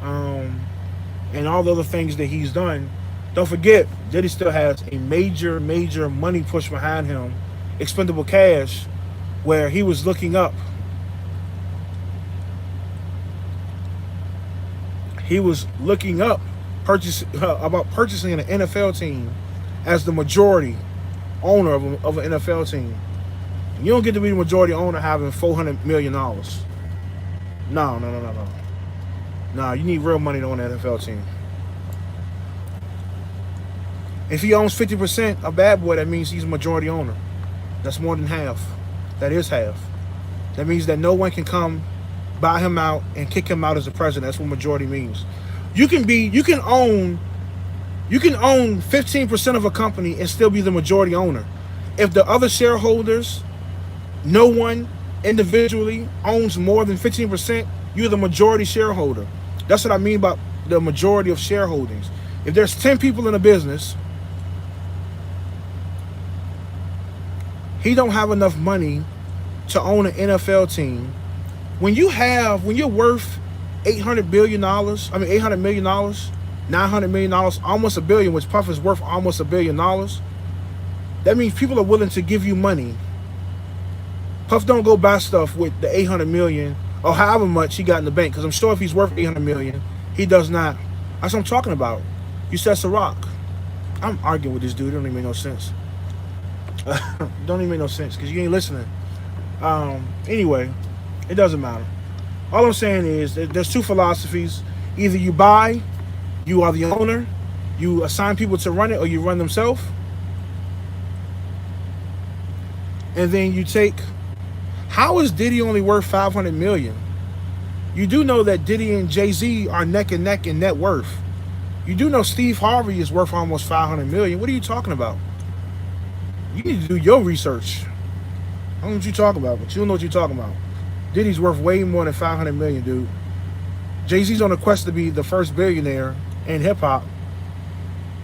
and all the other things that he's done. Don't forget, Diddy still has a major, major money push behind him, Expendable Cash, where he was looking up. He was looking up about purchasing an NFL team as the majority owner of an NFL team. You don't get to be the majority owner having $400 million. No. No, you need real money to own an NFL team. If he owns 50% of Bad Boy, that means he's a majority owner. That's more than half. That is half. That means that no one can come buy him out and kick him out as a president. That's what majority means. You can own 15% of a company and still be the majority owner. If the other shareholders, no one individually owns more than 15%, you're the majority shareholder. That's what I mean by the majority of shareholdings. If there's 10 people in a business, he don't have enough money to own an NFL team. When you're worth $800 million, $900 million, almost $1 billion, which Puff is worth almost $1 billion, that means people are willing to give you money. Puff don't go buy stuff with the $800 million or however much he got in the bank, because I'm sure if he's worth $800 million, he does not. That's what I'm talking about. You said Ciroc. I'm arguing with this dude. It don't even make no sense. Don't even make no sense because you ain't listening. Anyway, it doesn't matter. All I'm saying is that there's two philosophies. Either you buy, you are the owner, you assign people to run it, or you run themselves. And then you take. How is Diddy only worth $500 million? You do know that Diddy and Jay-Z are neck and neck in net worth. You do know Steve Harvey is worth almost $500 million. What are you talking about? You need to do your research. I don't know what you're talking about, but you don't know what you're talking about. Diddy's worth way more than $500 million, dude. Jay-Z's on a quest to be the first billionaire in hip-hop.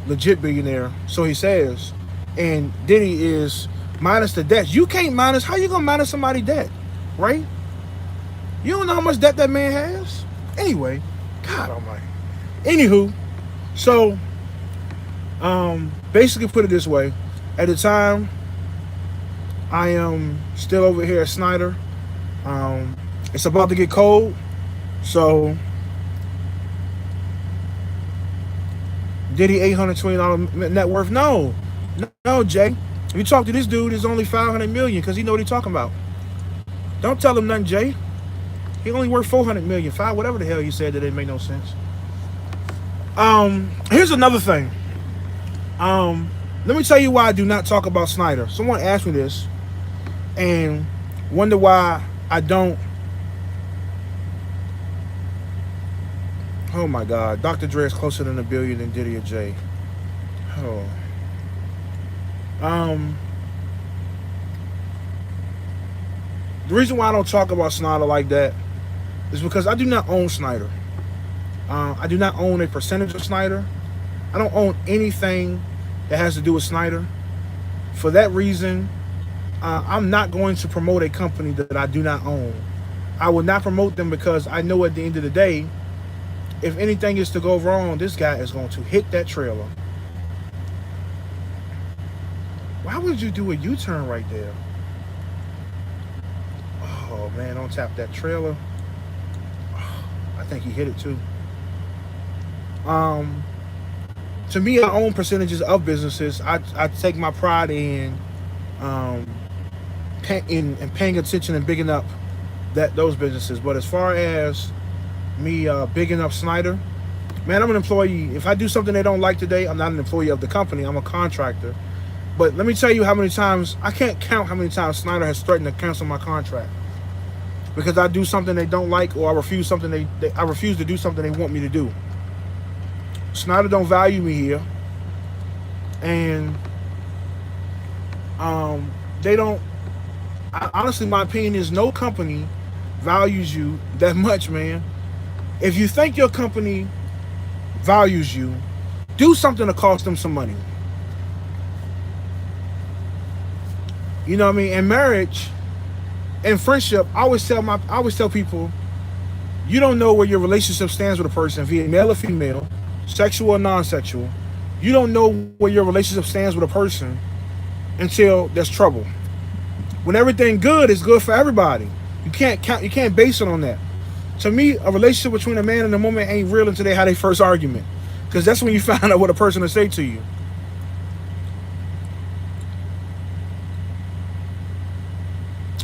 Legit billionaire, so he says. And Diddy is minus the debt. You can't minus. How you gonna minus somebody's debt, right? You don't know how much debt that man has. Anyway, God Almighty. Anywho, so basically put it this way. At the time, I am still over here at Schneider. It's about to get cold, so Diddy $820 net worth? No, Jay. If you talk to this dude, it's only $500 million because he know what he's talking about. Don't tell him nothing, Jay. He only worth $400 million, whatever the hell he said that didn't make no sense. Here's another thing. Let me tell you why I do not talk about Schneider. Someone asked me this and wonder why I don't. Oh my God, Dr. Dre is closer than $1 billion than Diddy or Jay. Oh. The reason why I don't talk about Schneider like that is because I do not own Schneider. I do not own a percentage of Schneider. I don't own anything that has to do with Schneider. For that reason, I'm not going to promote a company that I do not own. I will not promote them because I know at the end of the day, if anything is to go wrong, this guy is going to hit that trailer. Why would you do a U-turn right there? Oh man, don't tap that trailer. Oh, I think he hit it too. To me, I own percentages of businesses. I take my pride in paying attention and bigging up those businesses. But as far as me bigging up Schneider, Man, I'm an employee. If I do something they don't like today, I'm not an employee of the company. I'm a contractor. But let me tell you how many times, I can't count how many times Schneider has threatened to cancel my contract because I do something they don't like, or I refuse something I refuse to do something they want me to do. Schneider don't value me here, and they don't. Honestly, my opinion is no company values you that much, man. If you think your company values you, do something to cost them some money. You know what I mean? In marriage and friendship, I always tell people, you don't know where your relationship stands with a person, via male or female, sexual or non-sexual. You don't know where your relationship stands with a person until there's trouble. When everything good is good for everybody. You can't base it on that. To me, a relationship between a man and a woman ain't real until they have their first argument. Because that's when you find out what a person will say to you.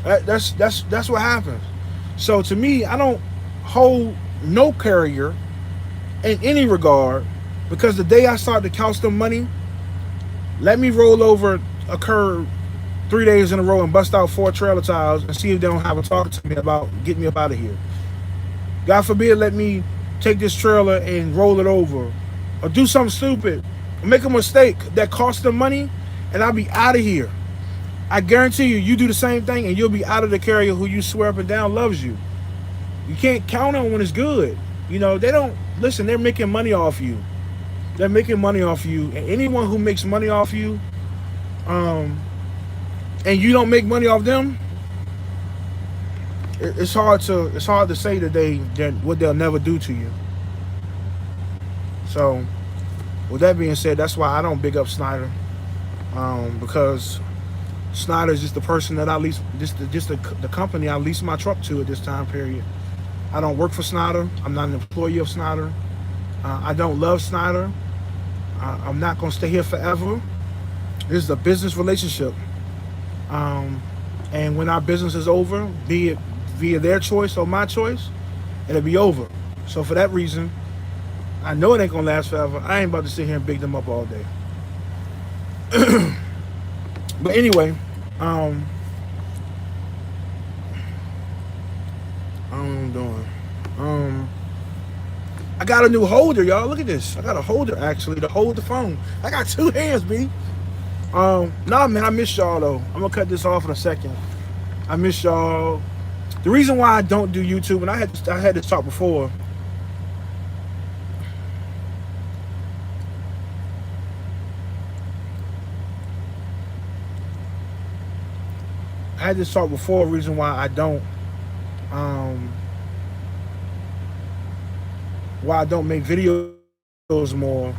That's what happens. So to me, I don't hold no carrier in any regard, because the day I start to cost them money, let me roll over a curb 3 days in a row and bust out 4 trailer tires and see if they don't have a talk to me about getting me up out of here. God forbid, let me take this trailer and roll it over, or do something stupid, or make a mistake that costs them money, and I'll be out of here. I guarantee you, you do the same thing and you'll be out of the carrier who you swear up and down loves you. You can't count on when it's good. You know, they don't, listen, they're making money off you. They're making money off you. And anyone who makes money off you, and you don't make money off them, it's hard to say that what they'll never do to you. So with that being said, that's why I don't big up Schneider. Because Schneider is just the person that I lease, just the company I lease my truck to at this time period. I don't work for Schneider. I'm not an employee of Schneider. I don't love Schneider. I'm not going to stay here forever. This is a business relationship. And when our business is over, be it via their choice or my choice, it'll be over. So for that reason, I know it ain't going to last forever. I ain't about to sit here and big them up all day. But anyway, I don't know what I'm doing. I got a new holder, y'all. Look at this. I got a holder, actually, to hold the phone. I got 2 hands, B. Nah, man, I miss y'all, though. I'm going to cut this off in a second. I miss y'all. The reason why I don't do YouTube, and I had this talk before. Reason why I don't make videos more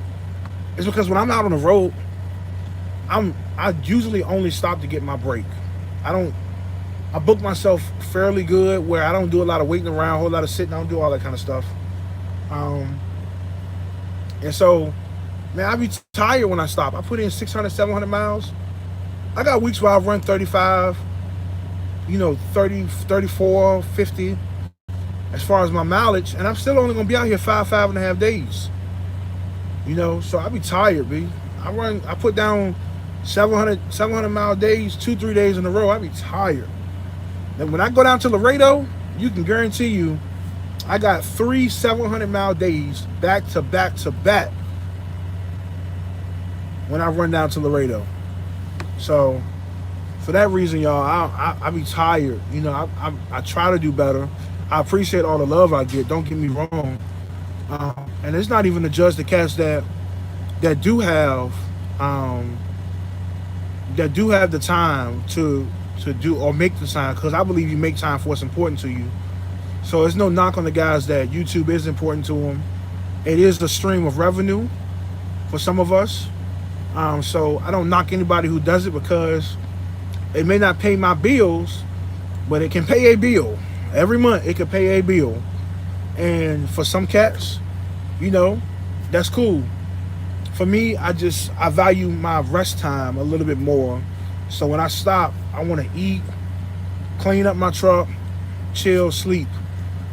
is because when I'm out on the road, I usually only stop to get my break. I book myself fairly good where I don't do a lot of waiting around, a whole lot of sitting, I don't do all that kind of stuff. And so, man, I be tired when I stop. I put in 600, 700 miles. I got weeks where I've run 35, 30, 34, 50 as far as my mileage, and I'm still only gonna be out here 5.5 days. So I be tired, B. I put down 700 mile days, 2-3 days in a row. I be tired. And when I go down to Laredo, you can guarantee you I got 3 700 mile days back to back to back when I run down to Laredo. So for that reason, y'all, I be tired. I try to do better. I appreciate all the love I get. Don't get me wrong. And it's not even to judge the cats that do have the time to do or make the time, because I believe you make time for what's important to you. So it's no knock on the guys that YouTube is important to them. It is the stream of revenue for some of us. So I don't knock anybody who does it, because it may not pay my bills, but it can pay a bill. Every month it can pay a bill. And for some cats, that's cool. For me, I value my rest time a little bit more. So when I stop, I want to eat, clean up my truck, chill, sleep.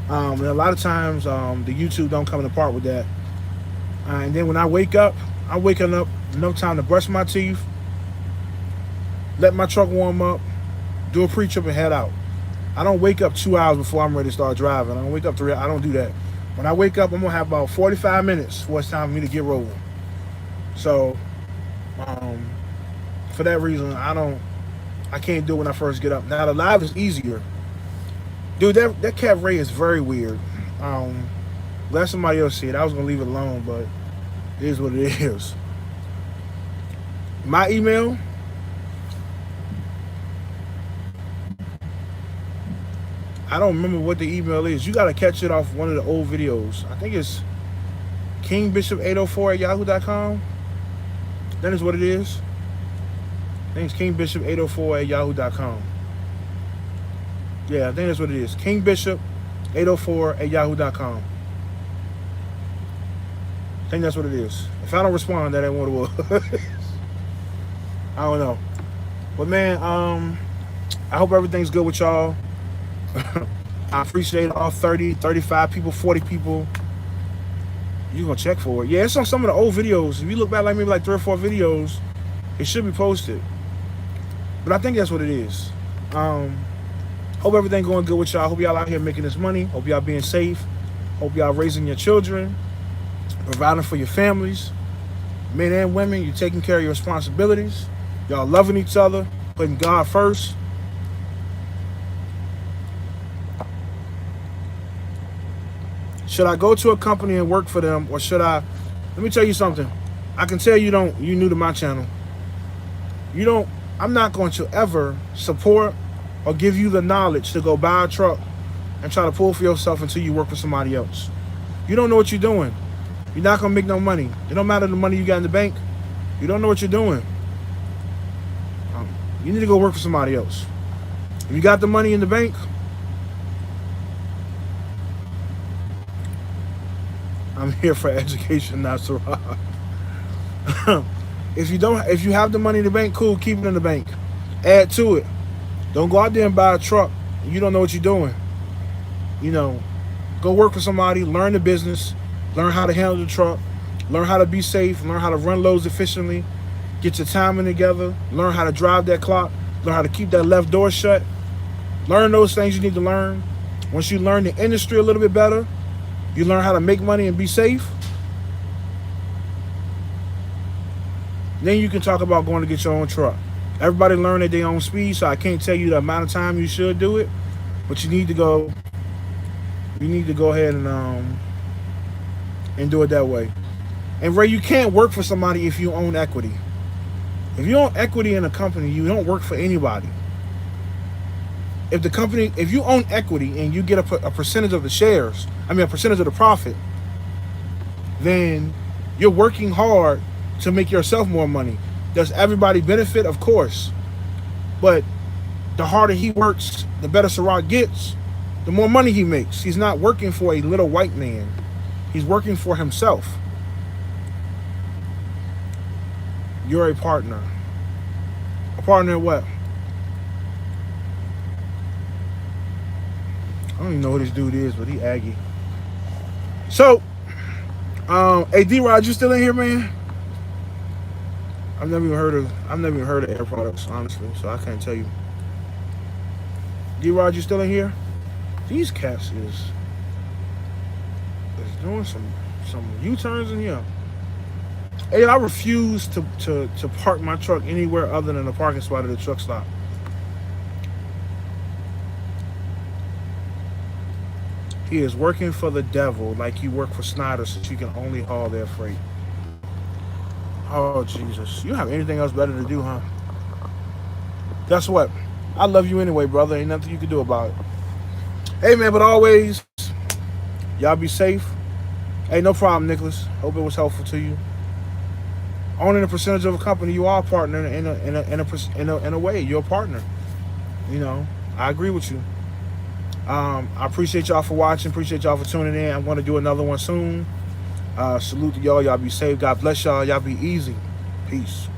And a lot of times the YouTube don't come apart with that. And then when I wake up, I'm waking up enough time to brush my teeth, let my truck warm up, do a pre-trip and head out. I don't wake up 2 hours before I'm ready to start driving. I don't wake up 3 hours. I don't do that. When I wake up, I'm going to have about 45 minutes before it's time for me to get rolling. So, for that reason, I can't do it when I first get up. Now, the live is easier. Dude, that cat Ray is very weird. Let somebody else see it. I was going to leave it alone, but it is what it is. My email, I don't remember what the email is. You got to catch it off one of the old videos. I think it's kingbishop804@yahoo.com. That is what it is. I think it's kingbishop804@yahoo.com. Yeah, I think that's what it is. kingbishop804@yahoo.com. I think that's what it is. If I don't respond, that ain't what it was. I don't know. But man, I hope everything's good with y'all. I appreciate all 30, 35 people, 40 people. You gonna check for it. Yeah, it's on some of the old videos. If you look back like maybe like 3 or 4 videos, it should be posted. But I think that's what it is. Hope everything going good with y'all. Hope y'all out here making this money. Hope y'all being safe. Hope y'all raising your children, providing for your families. Men and women, you're taking care of your responsibilities. Y'all loving each other, putting God first. Should I go to a company and work for them, or should I? Let me tell you something. I can tell you new to my channel. I'm not going to ever support or give you the knowledge to go buy a truck and try to pull for yourself until you work for somebody else. You don't know what you're doing. You're not going to make no money. It don't matter the money you got in the bank. You don't know what you're doing. You need to go work for somebody else. If you got the money in the bank, I'm here for education, not to rob. If you have the money in the bank, cool, keep it in the bank. Add to it. Don't go out there and buy a truck. You don't know what you're doing. Go work for somebody, learn the business, learn how to handle the truck, learn how to be safe, learn how to run loads efficiently, get your timing together, learn how to drive that clock, learn how to keep that left door shut. Learn those things you need to learn. Once you learn the industry a little bit better, you learn how to make money and be safe. Then you can talk about going to get your own truck. Everybody learn at their own speed, so I can't tell you the amount of time you should do it, but you need to go ahead and do it that way. And Ray, you can't work for somebody if you own equity. If you own equity in a company, you don't work for anybody. If you own equity and you get a percentage of the shares, a percentage of the profit, then you're working hard to make yourself more money. Does everybody benefit? Of course. But the harder he works, the better Sirach gets, the more money he makes. He's not working for a little white man. He's working for himself. You're a partner. A partner in what? I don't even know who this dude is, but he Aggie. So, hey D-Rod, you still in here, man? I've never even heard of Air Products, honestly, so I can't tell you. D-Rod, you still in here? These cats is doing some U-turns in here. Hey, I refuse to park my truck anywhere other than the parking spot at the truck stop. He is working for the devil like you work for Schneider, so you can only haul their freight. Oh, Jesus. You have anything else better to do, huh? Guess what? I love you anyway, brother. Ain't nothing you can do about it. Hey, man, but always, y'all be safe. Hey, no problem, Nicholas. Hope it was helpful to you. Owning a percentage of a company, you are a partner in a way. You're a partner. I agree with you. I appreciate y'all for watching. Appreciate y'all for tuning in. I'm going to do another one soon. Salute to y'all. Y'all be safe. God bless y'all. Y'all be easy. Peace.